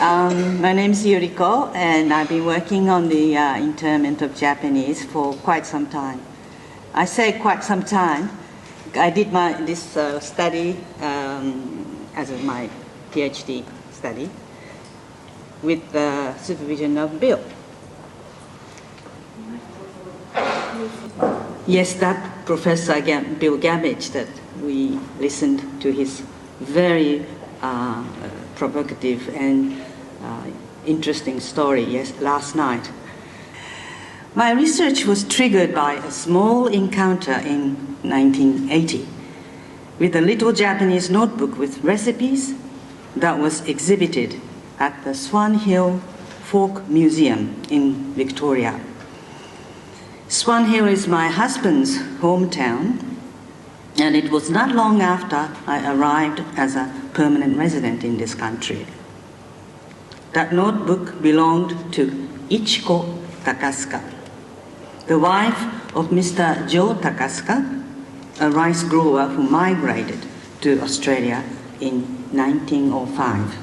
My name is Yuriko, and I've been working on the internment of Japanese for quite some time. I say quite some time. I did this study as my PhD study with the supervision of Bill. Yes, that Professor Bill Gabbage that we listened to his very provocative and interesting story last night. My research was triggered by a small encounter in 1980 with a little Japanese notebook with recipes that was exhibited at the Swan Hill Folk Museum in Victoria. Swan Hill is my husband's hometown, and it was not long after I arrived as a permanent resident in this country. That notebook belonged to Ichiko Takasuka, the wife of Mr. Joe Takasuka, a rice grower who migrated to Australia in 1905.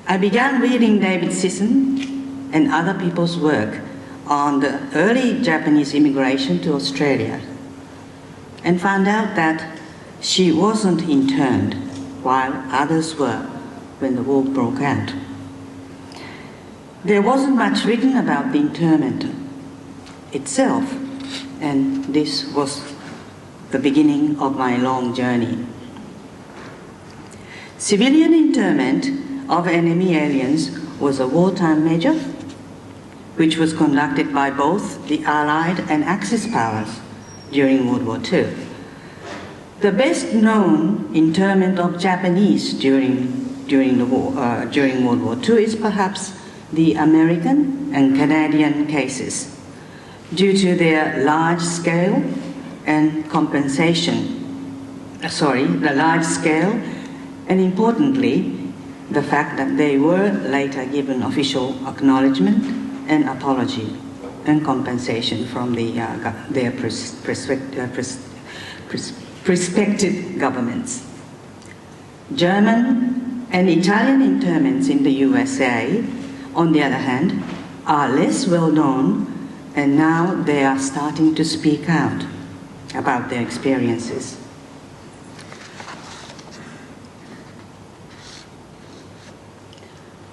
I began reading David Sisson and other people's work on the early Japanese immigration to Australia, and found out that she wasn't interned while others were when the war broke out. There wasn't much written about the internment itself, and this was the beginning of my long journey. Civilian internment of enemy aliens was a wartime measure which was conducted by both the Allied and Axis powers during World War II. The best known internment of Japanese during World War II is perhaps the American and Canadian cases, due to their large scale and importantly, the fact that they were later given official acknowledgement and apology and compensation from their respective governments. German and Italian internments in the USA, on the other hand, are less well known, and now they are starting to speak out about their experiences.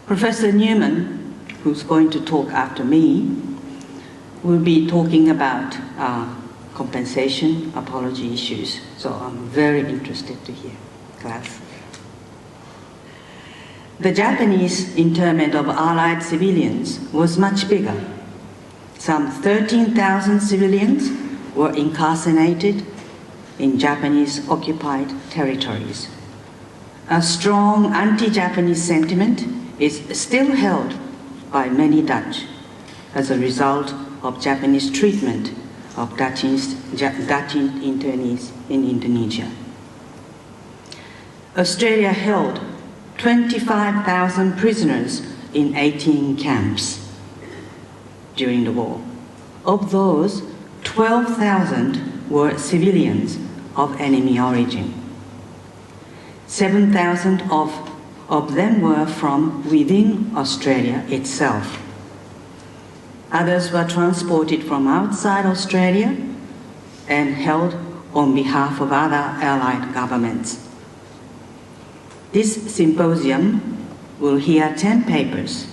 Professor Newman, who's going to talk after me, will be talking about compensation, apology issues. So I'm very interested to hear, class. The Japanese internment of Allied civilians was much bigger. Some 13,000 civilians were incarcerated in Japanese occupied territories. A strong anti-Japanese sentiment is still held by many Dutch as a result of Japanese treatment of Dutch internees in Indonesia. Australia held 25,000 prisoners in 18 camps during the war. Of those, 12,000 were civilians of enemy origin. 7,000 of them were from within Australia itself. Others were transported from outside Australia and held on behalf of other Allied governments. This symposium will hear 10 papers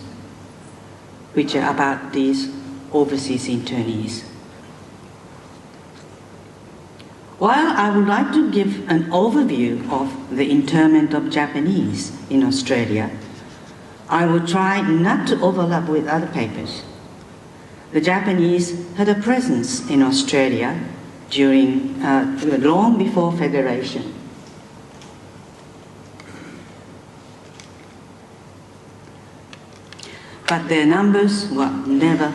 which are about these overseas internees. While I would like to give an overview of the internment of Japanese in Australia, I will try not to overlap with other papers. The Japanese had a presence in Australia during long before Federation. But their numbers were never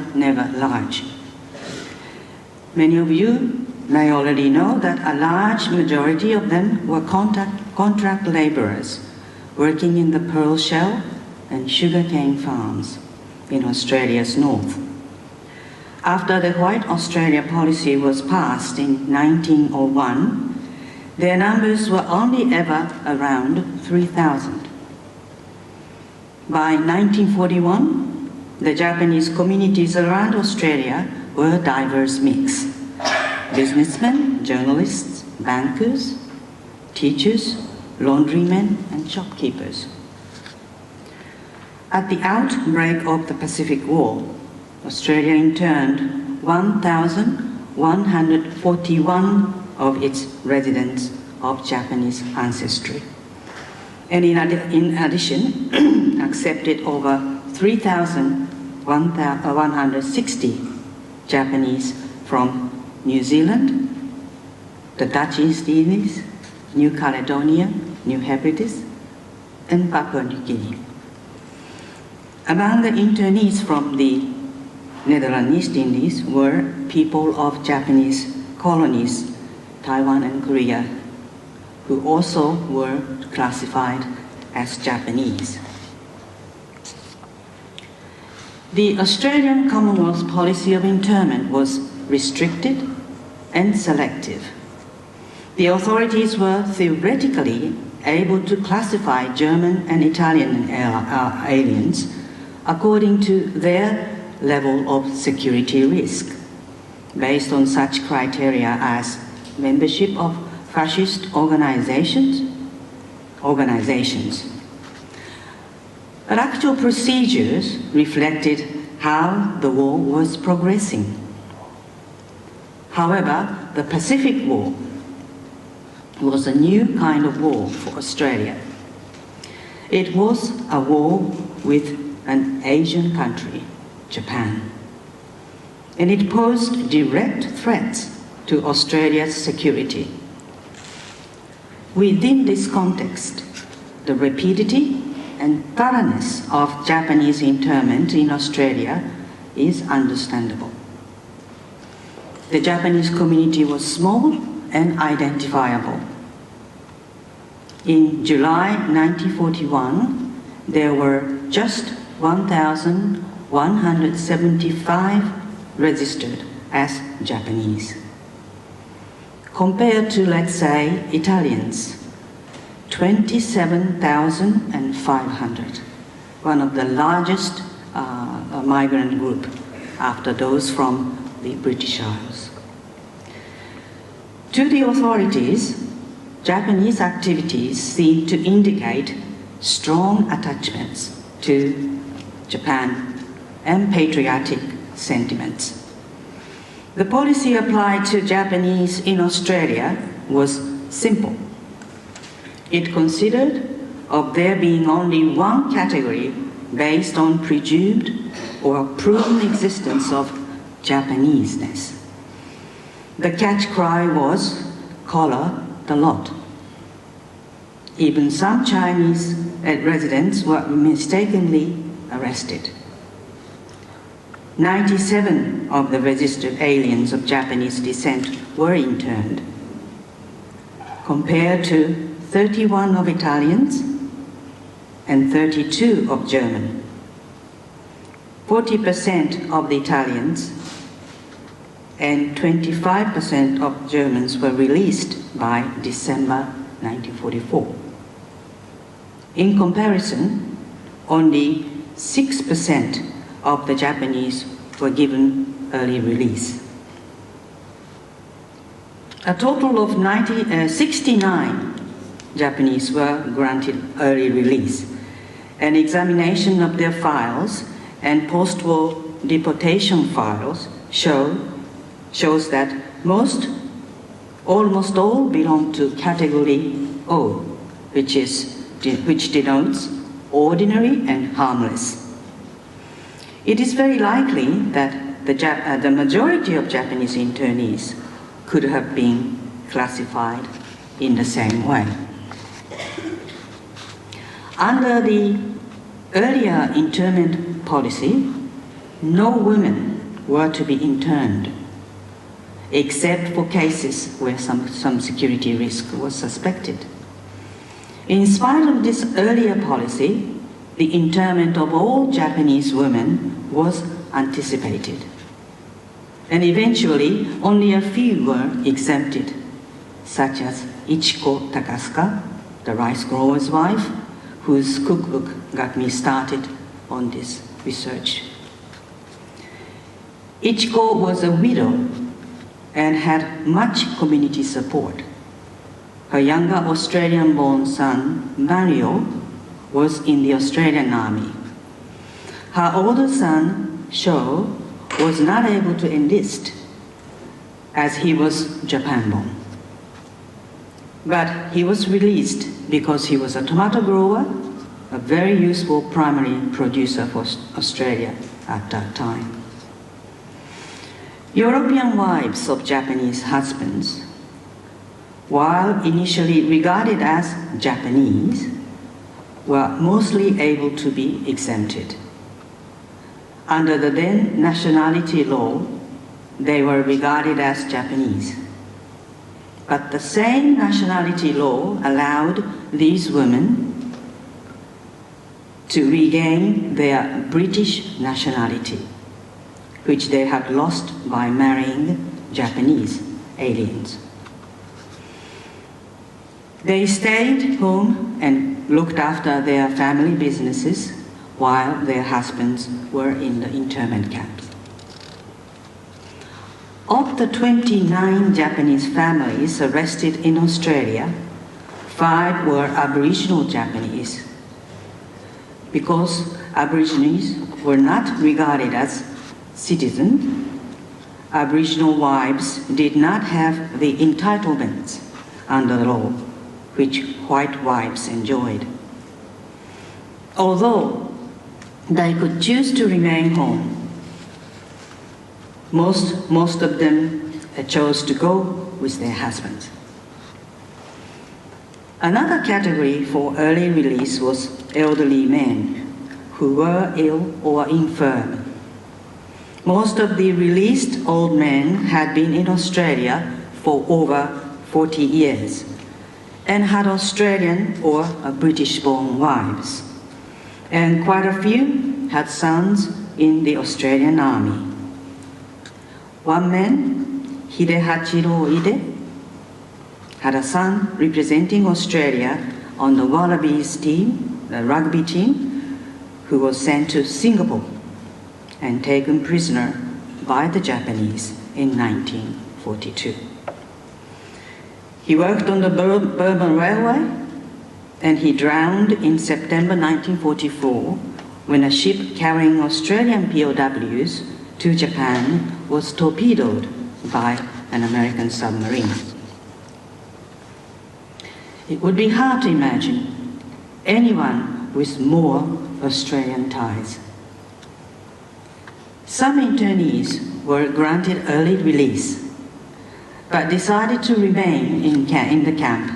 large. Many of you may already know that a large majority of them were contract laborers working in the pearl shell and sugarcane farms in Australia's north. After the White Australia policy was passed in 1901, their numbers were only ever around 3,000. By 1941, the Japanese communities around Australia were a diverse mix. Businessmen, journalists, bankers, teachers, laundrymen, and shopkeepers. At the outbreak of the Pacific War, Australia interned 1,141 of its residents of Japanese ancestry, and in addition, accepted over 3,160 Japanese from New Zealand, the Dutch East Indies, New Caledonia, New Hebrides, and Papua New Guinea. Among the internees from the Netherlands East Indies were people of Japanese colonies, Taiwan and Korea, who also were classified as Japanese. The Australian Commonwealth policy of internment was restricted and selective. The authorities were theoretically able to classify German and Italian aliens according to their level of security risk, based on such criteria as membership of fascist organizations. But actual procedures reflected how the war was progressing. However, the Pacific War was a new kind of war for Australia. It was a war with an Asian country, Japan, and it posed direct threats to Australia's security. Within this context, the rapidity and thoroughness of Japanese internment in Australia is understandable. The Japanese community was small and identifiable. In July 1941, there were just 1,175 registered as Japanese. Compared to, let's say, Italians, 27,500, one of the largest migrant group after those from the British Isles. To the authorities, Japanese activities seem to indicate strong attachments to Japan and patriotic sentiments. The policy applied to Japanese in Australia was simple. It considered of there being only one category based on presumed or proven existence of Japaneseness. The catch cry was, "Collar the lot." Even some Chinese residents were mistakenly arrested. 97 of the registered aliens of Japanese descent were interned, compared to 31 of Italians and 32 of German. 40% of the Italians and 25% of Germans were released by December 1944. In comparison, only 6% of the Japanese were given early release. A total of 69 Japanese were granted early release. An examination of their files and post-war deportation files shows that almost all belong to category O, which denotes ordinary and harmless. It is very likely that the majority of Japanese internees could have been classified in the same way. Under the earlier internment policy, no women were to be interned, except for cases where some security risk was suspected. In spite of this earlier policy, the internment of all Japanese women was anticipated. And eventually, only a few were exempted, such as Ichiko Takasuka, the rice grower's wife, whose cookbook got me started on this research. Ichiko was a widow and had much community support. Her younger Australian-born son, Mario, was in the Australian Army. Her older son, Sho, was not able to enlist as he was Japan-born. But he was released because he was a tomato grower, a very useful primary producer for Australia at that time. European wives of Japanese husbands, while initially regarded as Japanese, were mostly able to be exempted. Under the then nationality law, they were regarded as Japanese. But the same nationality law allowed these women to regain their British nationality, which they had lost by marrying Japanese aliens. They stayed home and looked after their family businesses while their husbands were in the internment camps. Of the 29 Japanese families arrested in Australia, 5 were Aboriginal Japanese. Because Aborigines were not regarded as citizens, Aboriginal wives did not have the entitlements under the law which white wives enjoyed. Although they could choose to remain home, most of them chose to go with their husbands. Another category for early release was elderly men who were ill or infirm. Most of the released old men had been in Australia for over 40 years and had Australian or British-born wives. And quite a few had sons in the Australian Army. One man, Hidehachiro Ide, had a son representing Australia on the Wallabies team, the rugby team, who was sent to Singapore and taken prisoner by the Japanese in 1942. He worked on the Bourbon Railway, and he drowned in September 1944 when a ship carrying Australian POWs to Japan was torpedoed by an American submarine. It would be hard to imagine anyone with more Australian ties. Some internees were granted early release, but decided to remain in the camp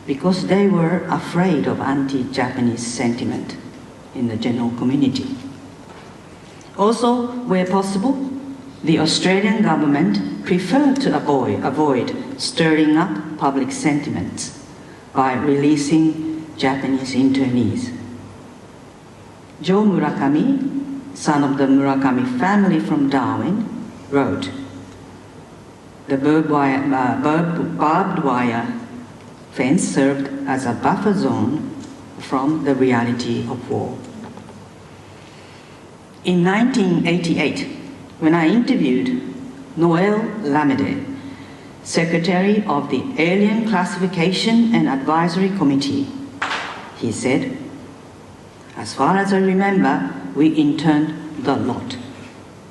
because they were afraid of anti-Japanese sentiment in the general community. Also, where possible, the Australian government preferred to avoid stirring up public sentiments by releasing Japanese internees. Joe Murakami, son of the Murakami family from Darwin, wrote, "The barbed wire fence served as a buffer zone from the reality of war." In 1988, when I interviewed Noel Lamede, Secretary of the Alien Classification and Advisory Committee, he said, "As far as I remember, we interned the lot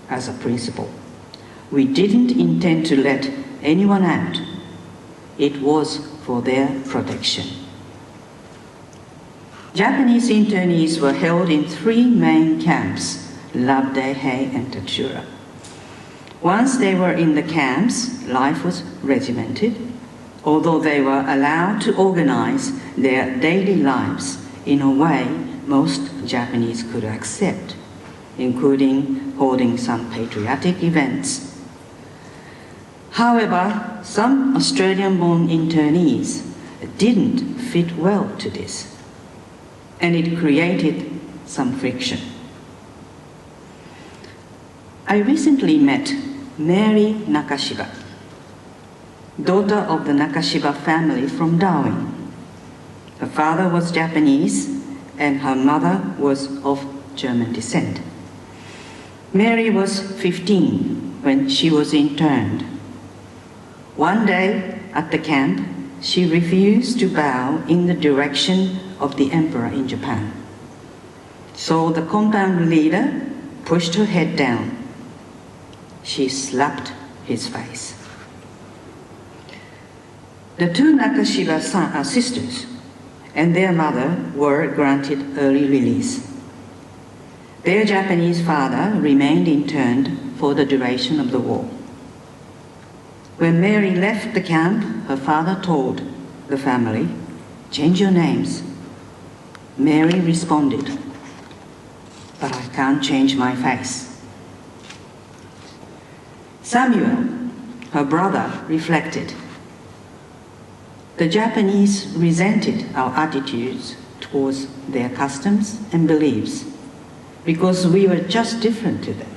as a principle. We didn't intend to let anyone out. It was for their protection." Japanese internees were held in 3 main camps, Loveday, and Tatsura. Once they were in the camps, life was regimented, although they were allowed to organize their daily lives in a way most Japanese could accept, including holding some patriotic events. However, some Australian-born internees didn't fit well to this, and it created some friction. I recently met Mary Nakashiba, daughter of the Nakashiba family from Darwin. Her father was Japanese, and her mother was of German descent. Mary was 15 when she was interned. One day at the camp, she refused to bow in the direction of the emperor in Japan. So the compound leader pushed her head down. She slapped his face. The two Nakashiba sisters and their mother were granted early release. Their Japanese father remained interned for the duration of the war. When Mary left the camp, her father told the family, "Change your names." Mary responded, "But I can't change my face." Samuel, her brother, reflected, "The Japanese resented our attitudes towards their customs and beliefs because we were just different to them."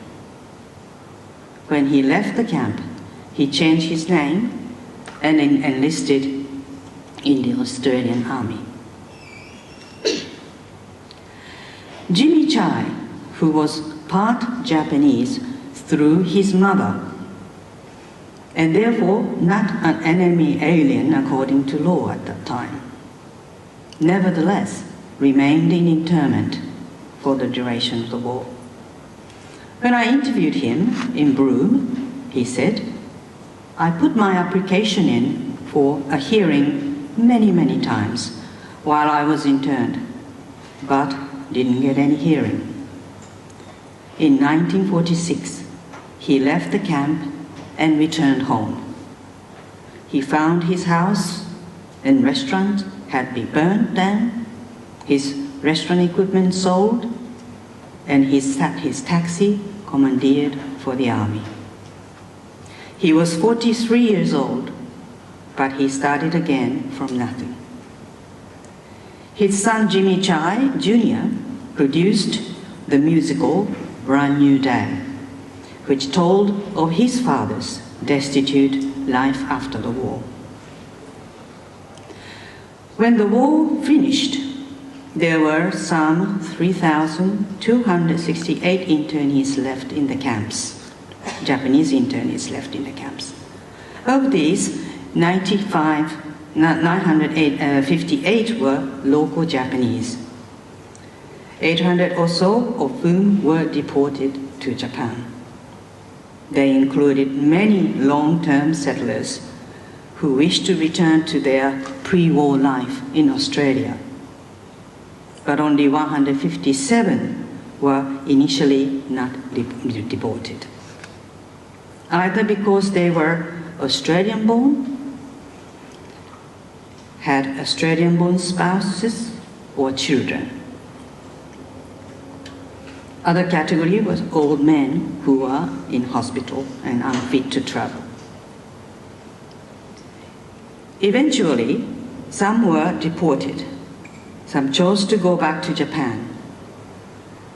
When he left the camp, he changed his name and enlisted in the Australian Army. Jimmy Chai, who was part Japanese through his mother, and therefore not an enemy alien according to law at that time, nevertheless remained in internment for the duration of the war. When I interviewed him in Broome, he said, "I put my application in for a hearing many times while I was interned, but didn't get any hearing." In 1946, he left the camp and returned home. He found his house and restaurant had been burned down, his restaurant equipment sold, and his taxi commandeered for the army. He was 43 years old, but he started again from nothing. His son Jimmy Chai Jr. produced the musical Brand New Day, which told of his father's destitute life after the war. When the war finished, there were some 3,268 internees left in the camps, Japanese internees left in the camps. Of these, 958 were local Japanese, 800 or so of whom were deported to Japan. They included many long-term settlers who wished to return to their pre-war life in Australia. But only 157 were initially not deported, either because they were Australian-born, had Australian-born spouses or children. Other category was old men who were in hospital and unfit to travel. Eventually, some were deported. Some chose to go back to Japan.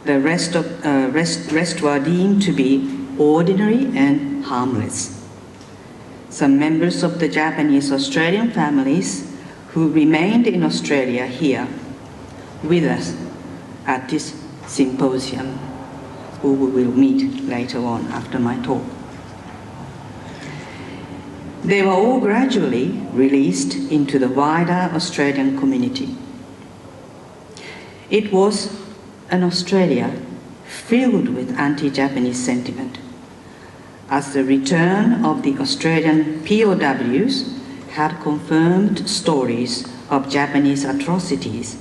The rest were deemed to be ordinary and harmless. Some members of the Japanese Australian families who remained in Australia here with us at this symposium, who we will meet later on after my talk. They were all gradually released into the wider Australian community. It was an Australia filled with anti-Japanese sentiment, as the return of the Australian POWs had confirmed stories of Japanese atrocities.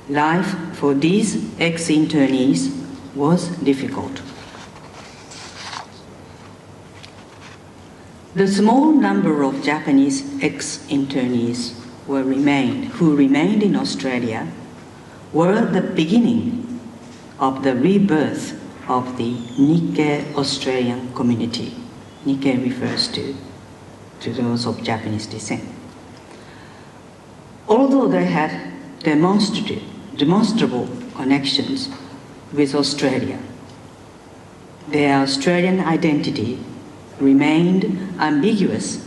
Life for these ex-internees was difficult. The small number of Japanese ex-internees who remained in Australia were the beginning of the rebirth of the Nikkei Australian community. Nikkei refers to those of Japanese descent. Although they had demonstrable connections with Australia, their Australian identity remained ambiguous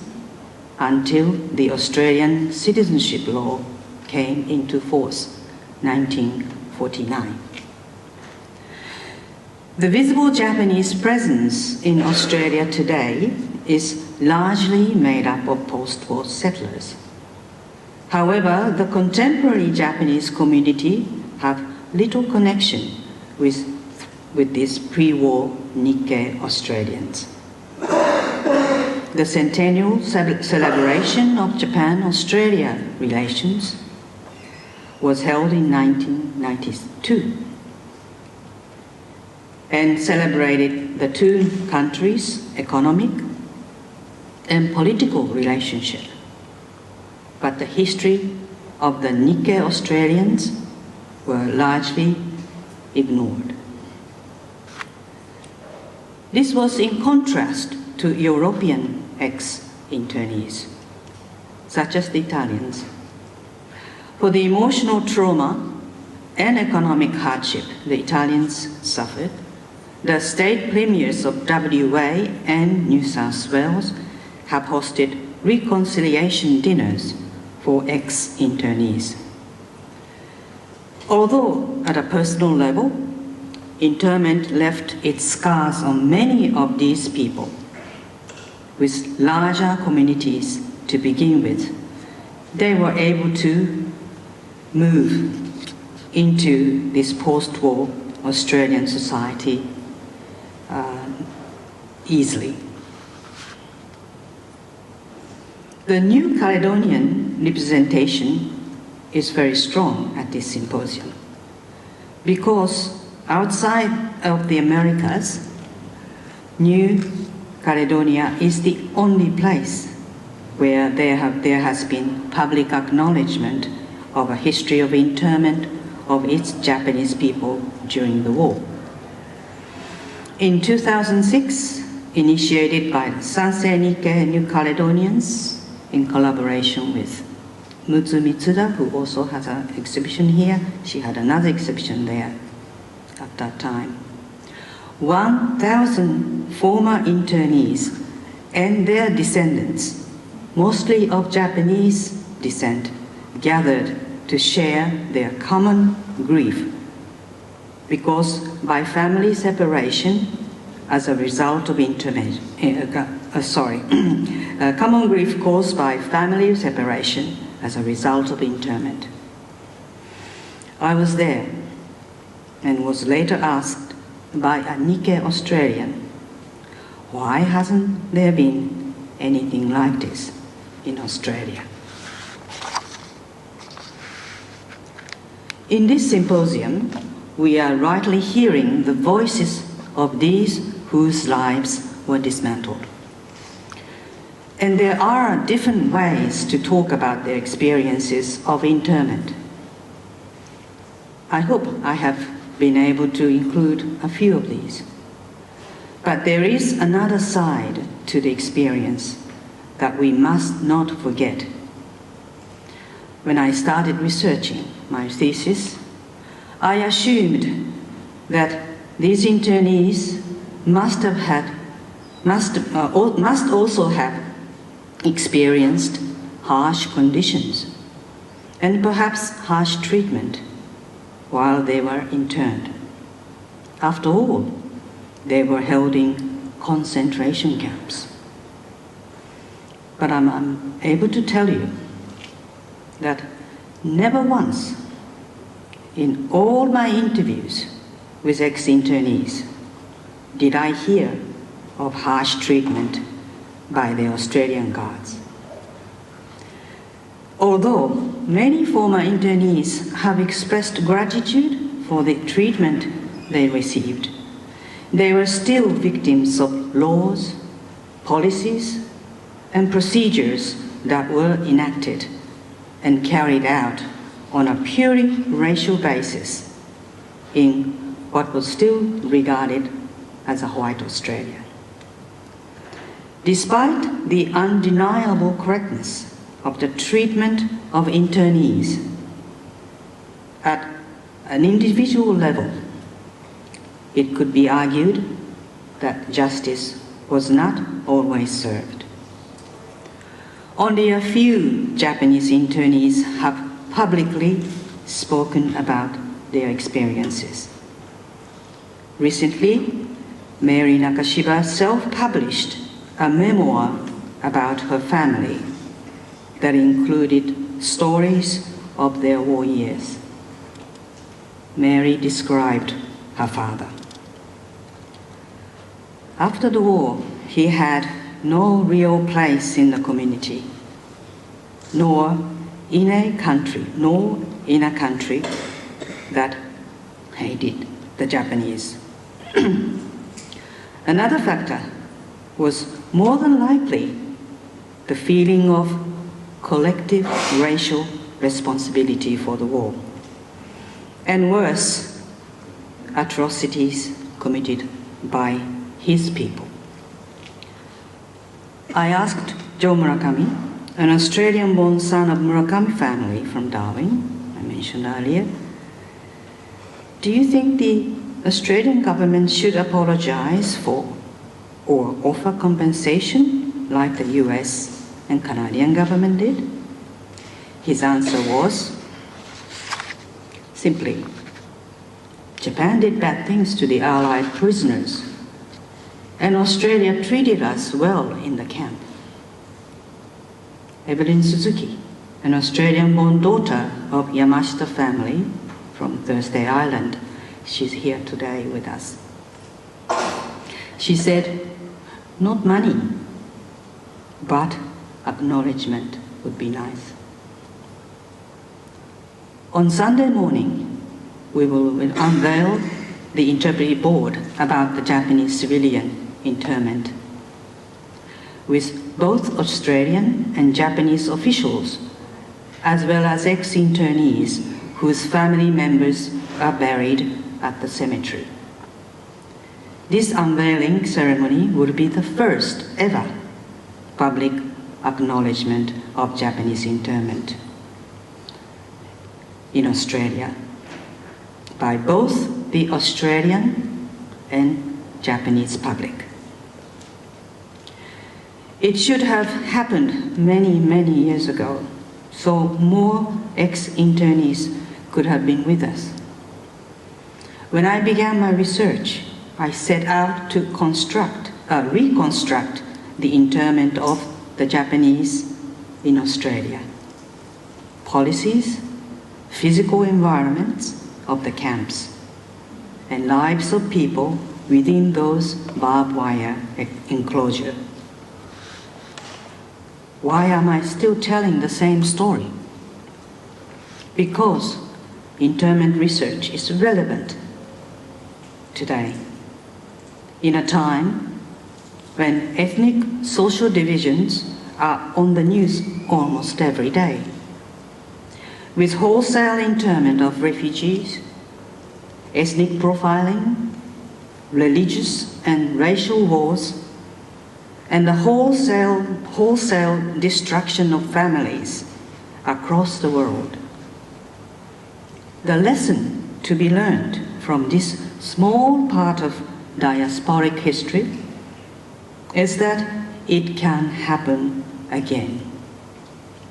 until the Australian citizenship law came into force 1949. The visible Japanese presence in Australia today is largely made up of post-war settlers. However, the contemporary Japanese community have little connection with these pre-war Nikkei Australians. The centennial celebration of Japan-Australia relations was held in 1992 and celebrated the two countries' economic and political relationship. But the history of the Nikkei Australians were largely ignored. This was in contrast to European ex-internees, such as the Italians. For the emotional trauma and economic hardship the Italians suffered, the state premiers of WA and New South Wales have hosted reconciliation dinners for ex-internees. Although at a personal level, internment left its scars on many of these people, with larger communities to begin with, they were able to move into this post-war Australian society easily. The New Caledonian representation is very strong at this symposium because outside of the Americas, New Caledonia is the only place where there has been public acknowledgement of a history of internment of its Japanese people during the war. In 2006, initiated by the Sansei Nikkei New Caledonians in collaboration with Mutsu Mitsuda, who also has an exhibition here. She had another exhibition there at that time. 1,000 former internees and their descendants, mostly of Japanese descent, gathered to share their common grief because by family separation as a result of common grief caused by family separation as a result of internment. I was there and was later asked by a Nikkei Australian, why hasn't there been anything like this in Australia? In this symposium, we are rightly hearing the voices of these whose lives were dismantled. And there are different ways to talk about their experiences of internment. I hope I have been able to include a few of these. But there is another side to the experience that we must not forget. When I started researching my thesis, I assumed that these internees must also have experienced harsh conditions and perhaps harsh treatment while they were interned. After all, they were held in concentration camps. But I'm able to tell you that never once in all my interviews with ex-internees did I hear of harsh treatment by the Australian guards. Although many former internees have expressed gratitude for the treatment they received, they were still victims of laws, policies, and procedures that were enacted and carried out on a purely racial basis in what was still regarded as a white Australia. Despite the undeniable correctness of the treatment of internees at an individual level, it could be argued that justice was not always served. Only a few Japanese internees have publicly spoken about their experiences. Recently, Mary Nakashiba self-published a memoir about her family that included stories of their war years. Mary described her father. After the war, he had no real place in the community, nor in a country that hated the Japanese. Another factor was more than likely the feeling of collective racial responsibility for the war, and worse, atrocities committed by his people. I asked Joe Murakami, an Australian-born son of Murakami family from Darwin, I mentioned earlier, do you think the Australian government should apologize for or offer compensation like the US and Canadian government did? His answer was simply, Japan did bad things to the Allied prisoners, and Australia treated us well in the camp. Evelyn Suzuki, an Australian-born daughter of Yamashita family from Thursday Island, she's here today with us. She said, not money, but acknowledgement would be nice. On Sunday morning, we will unveil the interpretive board about the Japanese civilian internment, with both Australian and Japanese officials, as well as ex-internees whose family members are buried at the cemetery. This unveiling ceremony will be the first ever public acknowledgement of Japanese internment in Australia by both the Australian and Japanese public. It should have happened many, many years ago, so more ex-internees could have been with us. When I began my research, I set out to reconstruct the internment of the Japanese in Australia. Policies, physical environments of the camps, and lives of people within those barbed wire enclosures. Why am I still telling the same story? Because internment research is relevant today, in a time when ethnic social divisions are on the news almost every day, with wholesale internment of refugees, ethnic profiling, religious and racial wars, and the wholesale destruction of families across the world. The lesson to be learned from this small part of diasporic history is that it can happen again,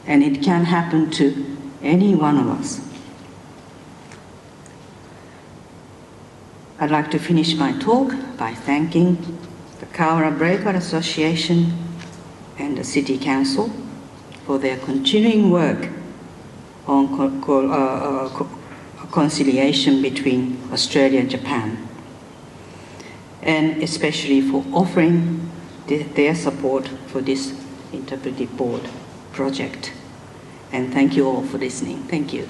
and it can happen to any one of us. I'd like to finish my talk by thanking the Cowra Breakout Association and the City Council for their continuing work on conciliation between Australia and Japan, and especially for offering their support for this interpretive board project. And thank you all for listening. Thank you.